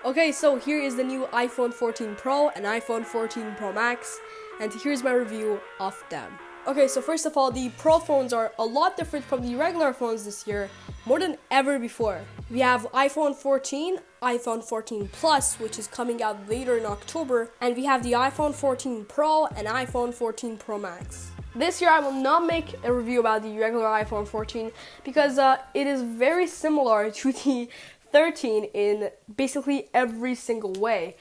Okay, so here is the new iPhone 14 Pro and iPhone 14 Pro Max, and here's my review of them. Okay, so first of all, the Pro phones are a lot different from the regular phones this year, more than ever before. We have iPhone 14, iPhone 14 Plus, which is coming out later in October, and we have the iPhone 14 Pro and iPhone 14 Pro Max. This year I will not make a review about the regular iPhone 14 because it is very similar to the 13 in basically every single way.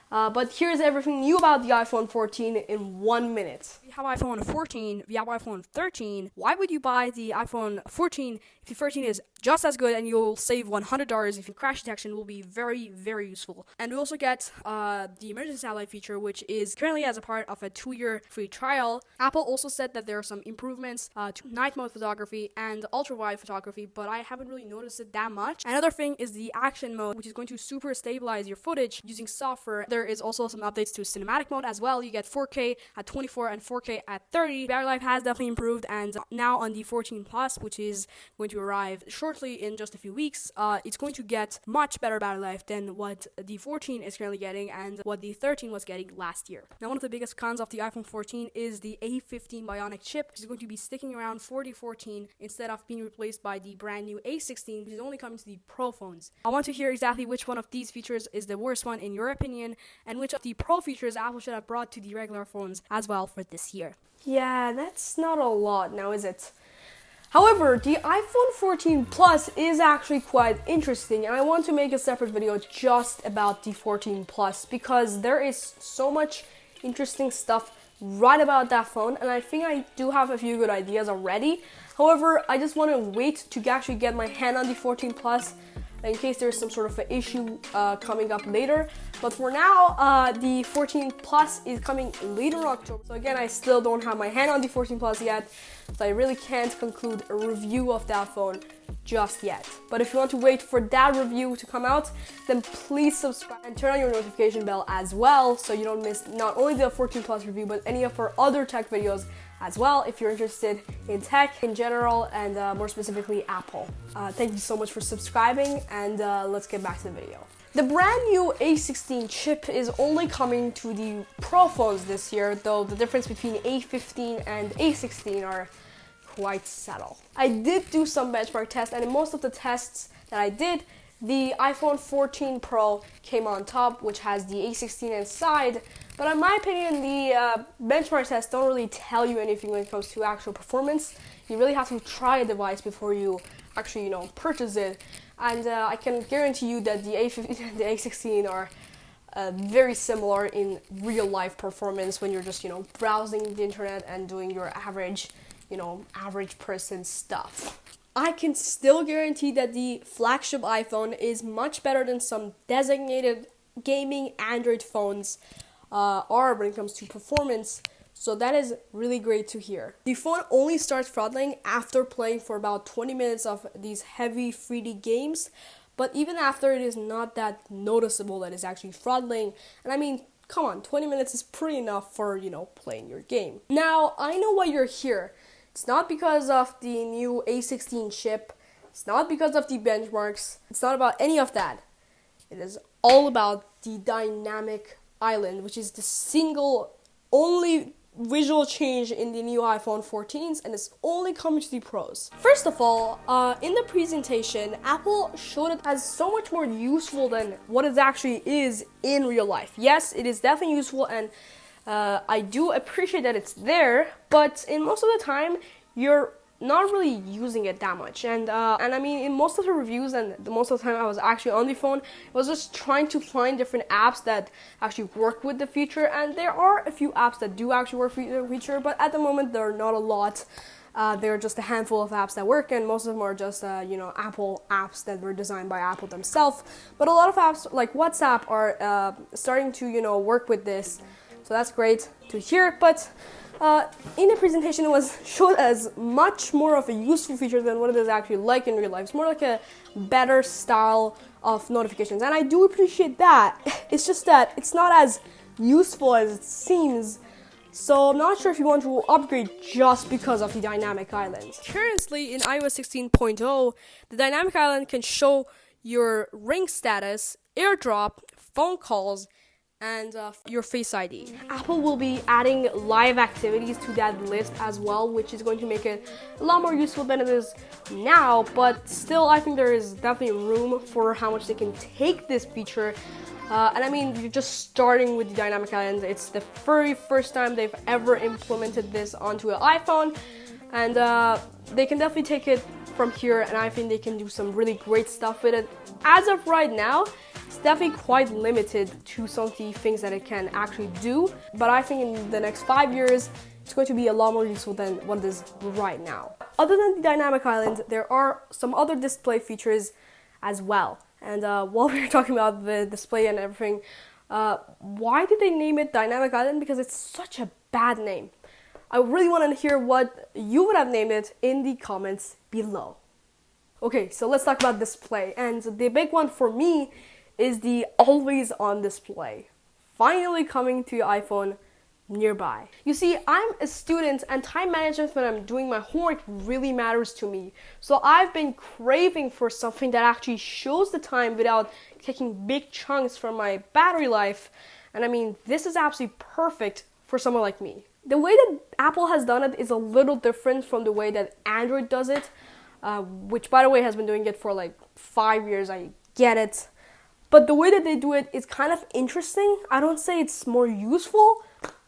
But here's everything new about the iPhone 14 in 1 minute. We have iPhone 14, we have iPhone 13. Why would you buy the iPhone 14 if the 13 is just as good and you'll save $100 if your crash detection will be very, very useful. And we also get the emergency satellite feature, which is currently as a part of a 2-year free trial. Apple also said that there are some improvements to night mode photography and ultra-wide photography, but I haven't really noticed it that much. Another thing is the action mode, which is going to super stabilize your footage using software. There is also some updates to cinematic mode as well. You get 4K at 24 and 4K at 30. Battery life has definitely improved, and now on the 14 Plus, which is going to arrive shortly in just a few weeks, it's going to get much better battery life than what the 14 is currently getting and what the 13 was getting last year. Now, one of the biggest cons of the iPhone 14 is the A15 Bionic chip, which is going to be sticking around for the 14 instead of being replaced by the brand new A16, which is only coming to the Pro phones. I want to hear exactly which one of these features is the worst one in your opinion, and which of the Pro features Apple should have brought to the regular phones as well for this year. Yeah, that's not a lot now, is it? However, the iPhone 14 Plus is actually quite interesting, and I want to make a separate video just about the 14 Plus because there is so much interesting stuff right about that phone, and I think I do have a few good ideas already. However, I just want to wait to actually get my hand on the 14 Plus in case there's some sort of an issue coming up later. But for now, the 14 Plus is coming later in October. So again, I still don't have my hand on the 14 Plus yet, so I really can't conclude a review of that phone just yet. But if you want to wait for that review to come out, then please subscribe and turn on your notification bell as well, so you don't miss not only the 14 Plus review, but any of our other tech videos as well, if you're interested in tech in general and more specifically Apple. Thank you so much for subscribing, and let's get back to the video. The brand new A16 chip is only coming to the Pro phones this year, though the difference between A15 and A16 are quite subtle. I did do some benchmark tests, and in most of the tests that I did, the iPhone 14 Pro came on top, which has the A16 inside. But in my opinion, the benchmark tests don't really tell you anything when it comes to actual performance. You really have to try a device before you actually, purchase it. And I can guarantee you that the A15 and the A16 are very similar in real life performance when you're just, browsing the internet and doing your average, average person stuff. I can still guarantee that the flagship iPhone is much better than some designated gaming Android phones are when it comes to performance. So that is really great to hear. The phone only starts throttling after playing for about 20 minutes of these heavy 3D games, but even after, it is not that noticeable that it's actually throttling. And I mean, come on, 20 minutes is pretty enough for, playing your game. Now, I know why you're here. It's not because of the new A16 chip. It's not because of the benchmarks. It's not about any of that. It is all about the dynamic island, which is the single only visual change in the new iPhone 14s, and it's only coming to the Pros. First of all, in the presentation, Apple showed it as so much more useful than what it actually is in real life. Yes, it is definitely useful, and I do appreciate that it's there, but in most of the time, you're not really using it that much. And I mean, in most of the reviews and most of the time I was actually on the phone, I was just trying to find different apps that actually work with the feature, and there are a few apps that do actually work with the feature, but at the moment there are not a lot. There are just a handful of apps that work, and most of them are just Apple apps that were designed by Apple themselves. But a lot of apps like WhatsApp are starting to work with this, so that's great to hear. But in the presentation, it was showed as much more of a useful feature than what it is actually like in real life. It's more like a better style of notifications, and I do appreciate that. It's just that it's not as useful as it seems. So I'm not sure if you want to upgrade just because of the dynamic island. Currently in iOS 16.0, the dynamic island can show your ring status, airdrop, phone calls and your Face ID. Apple will be adding live activities to that list as well, which is going to make it a lot more useful than it is now, but still I think there is definitely room for how much they can take this feature. And I mean, you're just starting with the dynamic island. It's the very first time they've ever implemented this onto an iPhone, and they can definitely take it from here, and I think they can do some really great stuff with it. As of right now, it's definitely quite limited to some of the things that it can actually do, but I think in the next 5 years, it's going to be a lot more useful than what it is right now. Other than the dynamic island, there are some other display features as well. And while we were talking about the display and everything, why did they name it Dynamic Island? Because it's such a bad name. I really want to hear what you would have named it in the comments below. Okay, so let's talk about display. And the big one for me is the always on display. Finally coming to your iPhone nearby. You see, I'm a student and time management when I'm doing my homework really matters to me. So I've been craving for something that actually shows the time without taking big chunks from my battery life. And I mean, this is absolutely perfect for someone like me. The way that Apple has done it is a little different from the way that Android does it, which by the way has been doing it for like 5 years, I get it. But the way that they do it is kind of interesting. I don't say it's more useful,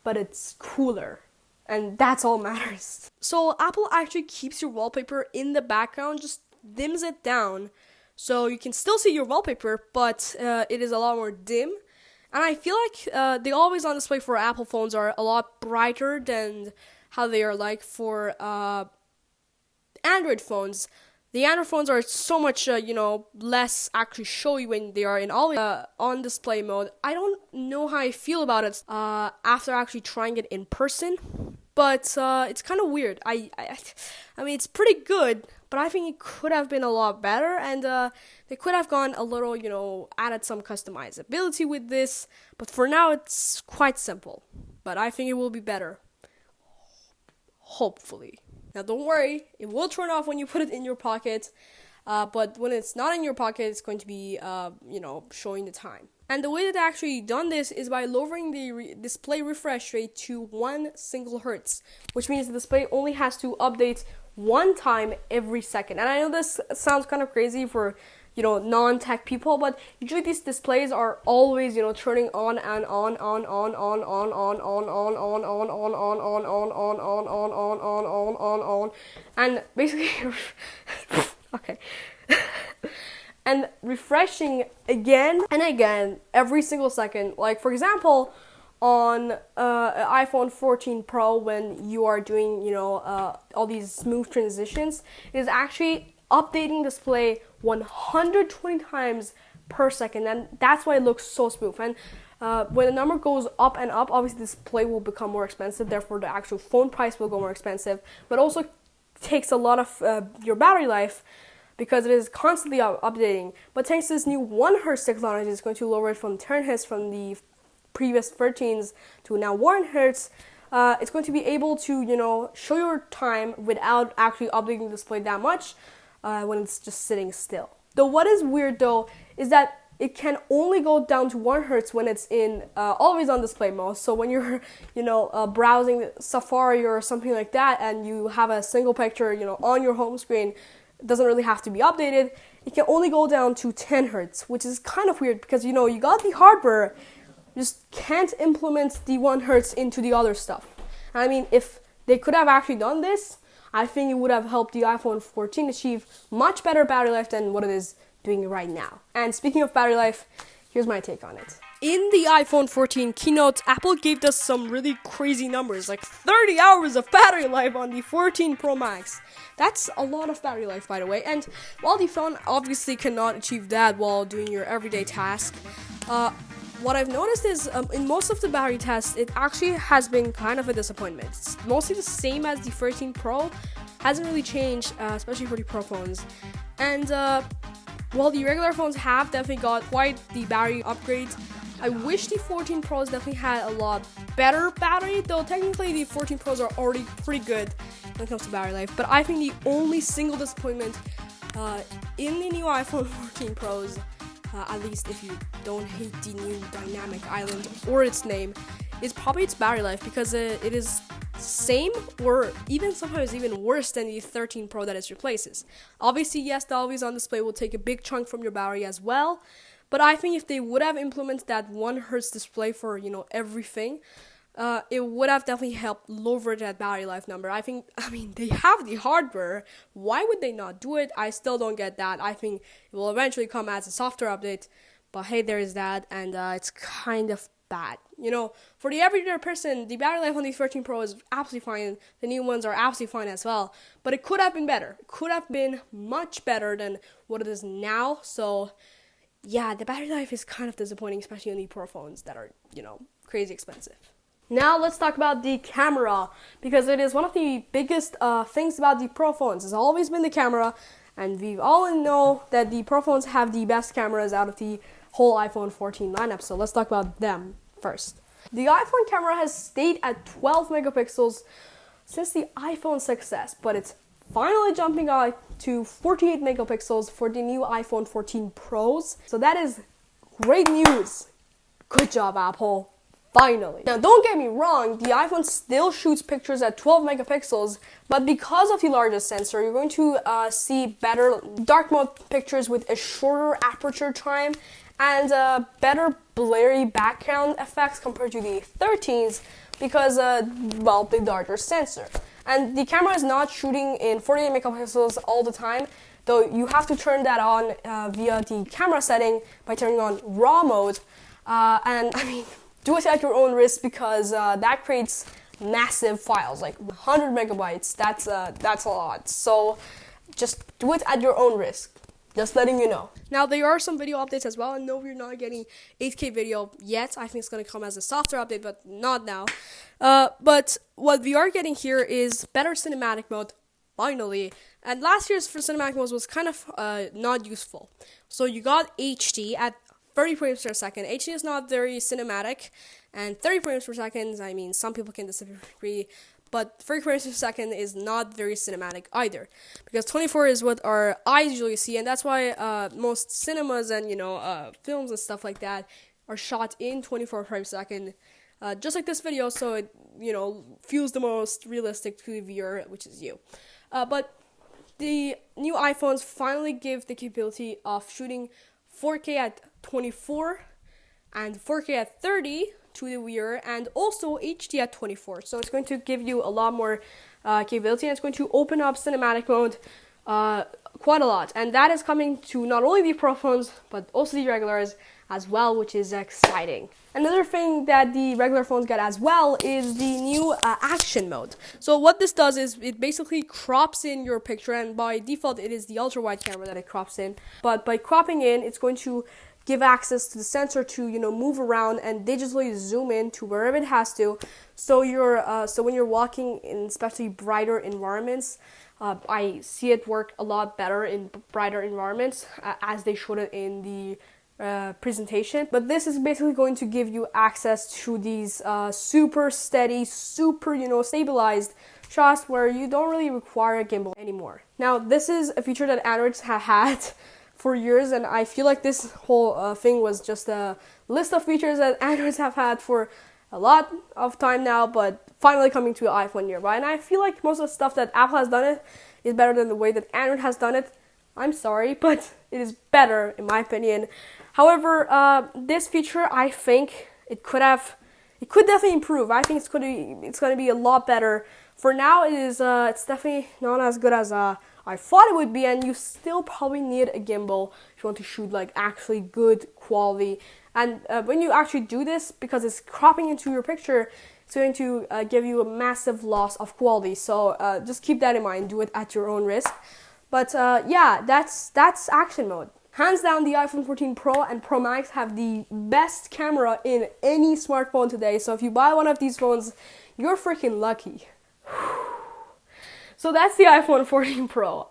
but it's cooler, and that's all matters. So Apple actually keeps your wallpaper in the background, just dims it down, so you can still see your wallpaper, but it is a lot more dim. And I feel like the always on display for Apple phones are a lot brighter than how they are like for Android phones. The Android phones are so much, less actually showy when they are in always on display mode. I don't know how I feel about it after actually trying it in person, but it's kind of weird. I mean, it's pretty good, but I think it could have been a lot better, and they could have gone a little, added some customizability with this. But for now, it's quite simple. But I think it will be better. Hopefully. Now don't worry, it will turn off when you put it in your pocket, but when it's not in your pocket, it's going to be, showing the time. And the way that they actually done this is by lowering the display refresh rate to 1 single hertz, which means the display only has to update 1 time every second. And I know this sounds kind of crazy for non-tech people, but usually these displays are always, turning on and on, and basically, okay, and refreshing again and again every single second. Like for example, on iPhone 14 Pro, when you are doing, all these smooth transitions, it is actually updating display 120 times per second, and that's why it looks so smooth. And when the number goes up and up, obviously display will become more expensive, therefore the actual phone price will go more expensive, but also takes a lot of your battery life because it is constantly updating. But thanks to this new 1 Hz technology, it's going to lower it from 10 Hz from the previous 13s to now 1 Hz. It's going to be able to, show your time without actually updating the display that much when it's just sitting still. Though what is weird though is that it can only go down to 1 Hz when it's in always on display mode. So when you're, browsing Safari or something like that, and you have a single picture, on your home screen, it doesn't really have to be updated. It can only go down to 10 Hz, which is kind of weird because, you got the hardware, you just can't implement the 1 Hz into the other stuff. And I mean, if they could have actually done this, I think it would have helped the iPhone 14 achieve much better battery life than what it is doing right now. And speaking of battery life, here's my take on it. In the iPhone 14 keynote, Apple gave us some really crazy numbers, like 30 hours of battery life on the 14 Pro Max. That's a lot of battery life, by the way. And while the phone obviously cannot achieve that while doing your everyday task, what I've noticed is in most of the battery tests, it actually has been kind of a disappointment. It's mostly the same as the 13 Pro, hasn't really changed, especially for the Pro phones. And while the regular phones have definitely got quite the battery upgrades, I wish the 14 Pros definitely had a lot better battery, though technically the 14 Pros are already pretty good when it comes to battery life. But I think the only single disappointment in the new iPhone 14 Pros at least if you don't hate the new dynamic island or its name, is probably its battery life, because it is same or even sometimes even worse than the 13 Pro that it replaces. Obviously, yes, the always on display will take a big chunk from your battery as well, but I think if they would have implemented that 1 Hz display for everything, it would have definitely helped lower that battery life number. I mean, they have the hardware. Why would they not do it? I still don't get that. I think it will eventually come as a software update, but hey, there is that, and it's kind of bad. For the everyday person, the battery life on the 13 Pro is absolutely fine. The new ones are absolutely fine as well, but it could have been better. It could have been much better than what it is now. So yeah, the battery life is kind of disappointing, especially on the Pro phones that are, crazy expensive. Now let's talk about the camera, because it is one of the biggest things about the Pro phones. It's always been the camera, and we all know that the Pro phones have the best cameras out of the whole iPhone 14 lineup. So let's talk about them first. The iPhone camera has stayed at 12 megapixels since the iPhone success, but it's finally jumping up to 48 megapixels for the new iPhone 14 Pros. So that is great news. Good job, Apple. Finally. Now, don't get me wrong, the iPhone still shoots pictures at 12 megapixels, but because of the larger sensor, you're going to see better dark mode pictures with a shorter aperture time and better blurry background effects compared to the 13s because, the larger sensor. And the camera is not shooting in 48 megapixels all the time, though you have to turn that on via the camera setting by turning on RAW mode. Do it at your own risk, because that creates massive files, like 100 megabytes. That's a lot. So just do it at your own risk. Just letting you know. Now, there are some video updates as well, and no, we're not getting 8K video yet. I think it's going to come as a software update, but not now. But what we are getting here is better cinematic mode, finally. And last year's for cinematic mode was kind of not useful. So you got HD at 30 frames per second. HD is not very cinematic, and 30 frames per second, I mean, some people can disagree, but 30 frames per second is not very cinematic either, because 24 is what our eyes usually see, and that's why most cinemas and, films and stuff like that are shot in 24 frames per second, just like this video, so it, feels the most realistic to the viewer, which is you. But the new iPhones finally give the capability of shooting 4K at 24 and 4K at 30 to the viewer, and also HD at 24. So it's going to give you a lot more capability, and it's going to open up cinematic mode quite a lot. And that is coming to not only the Pro phones, but also the regulars as well, which is exciting. Another thing that the regular phones get as well is the new action mode. So what this does is it basically crops in your picture, and by default it is the ultra wide camera that it crops in. But by cropping in, it's going to give access to the sensor to move around and digitally zoom in to wherever it has to. So when you're walking in especially brighter environments, I see it work a lot better in brighter environments as they showed it in the presentation. But this is basically going to give you access to these super steady, super stabilized shots where you don't really require a gimbal anymore. Now, this is a feature that Androids have had for years, and I feel like this whole thing was just a list of features that Androids have had for a lot of time now, but finally coming to an iPhone nearby. And I feel like most of the stuff that Apple has done it is better than the way that Android has done it. I'm sorry, but it is better in my opinion. However, this feature, I think it could definitely improve. I think it's going to be a lot better. For now, it's definitely not as good as I thought it would be, and you still probably need a gimbal if you want to shoot like actually good quality. And when you actually do this, because it's cropping into your picture, it's going to give you a massive loss of quality. So just keep that in mind. Do it at your own risk. But yeah, that's action mode. Hands down, the iPhone 14 Pro and Pro Max have the best camera in any smartphone today. So if you buy one of these phones, you're freaking lucky. So that's the iPhone 14 Pro.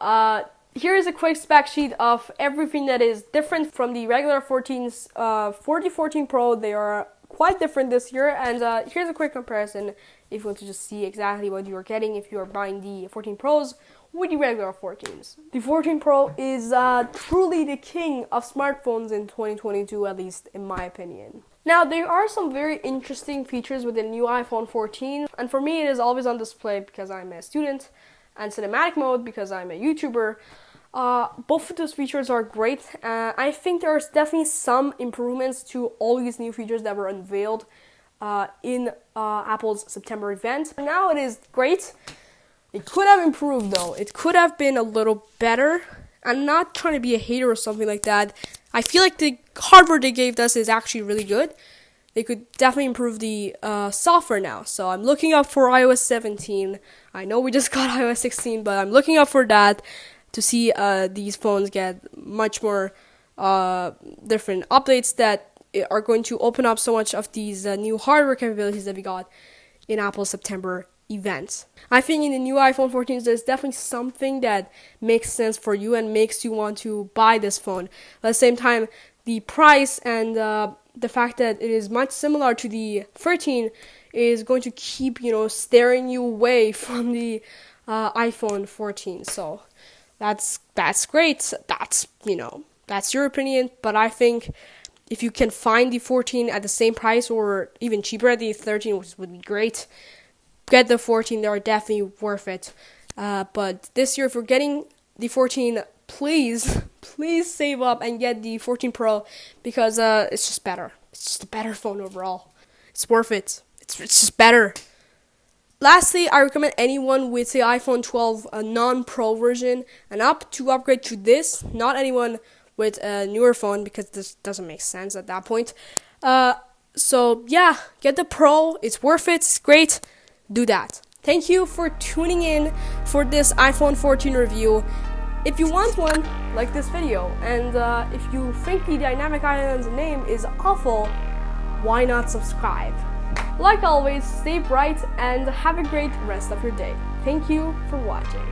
Here is a quick spec sheet of everything that is different from the regular 14s. For the 14 Pro, they are quite different this year. And here's a quick comparison if you want to just see exactly what you are getting if you are buying the 14 Pros with the regular 14s. The 14 Pro is truly the king of smartphones in 2022, at least in my opinion. Now, there are some very interesting features with the new iPhone 14, and for me it is always on display because I'm a student, and cinematic mode because I'm a YouTuber. Both of those features are great. I think there's definitely some improvements to all these new features that were unveiled in Apple's September event. Now it is great. It could have improved though. It could have been a little better. I'm not trying to be a hater or something like that. I feel like the hardware they gave us is actually really good. They could definitely improve the software now. So I'm looking up for iOS 17. I know we just got iOS 16, but I'm looking up for that to see these phones get much more different updates that are going to open up so much of these new hardware capabilities that we got in Apple's September events. I think in the new iPhone 14s, there's definitely something that makes sense for you and makes you want to buy this phone. At the same time, the price and the fact that it is much similar to the 13 is going to keep, staring you away from the iPhone 14. So that's great. That's your opinion, but I think if you can find the 14 at the same price or even cheaper at the 13, which would be great, get the 14. They are definitely worth it. But this year, if you're getting the 14, please save up and get the 14 Pro because it's just better. It's just a better phone overall. It's worth it. It's just better. Lastly, I recommend anyone with the iPhone 12 non-Pro version and up to upgrade to this. Not anyone with a newer phone because this doesn't make sense at that point. So yeah, get the Pro. It's worth it. It's great. Do that. Thank you for tuning in for this iPhone 14 review. If you want one, like this video. And if you think the Dynamic Island's name is awful, why not subscribe? Like always, stay bright and have a great rest of your day. Thank you for watching.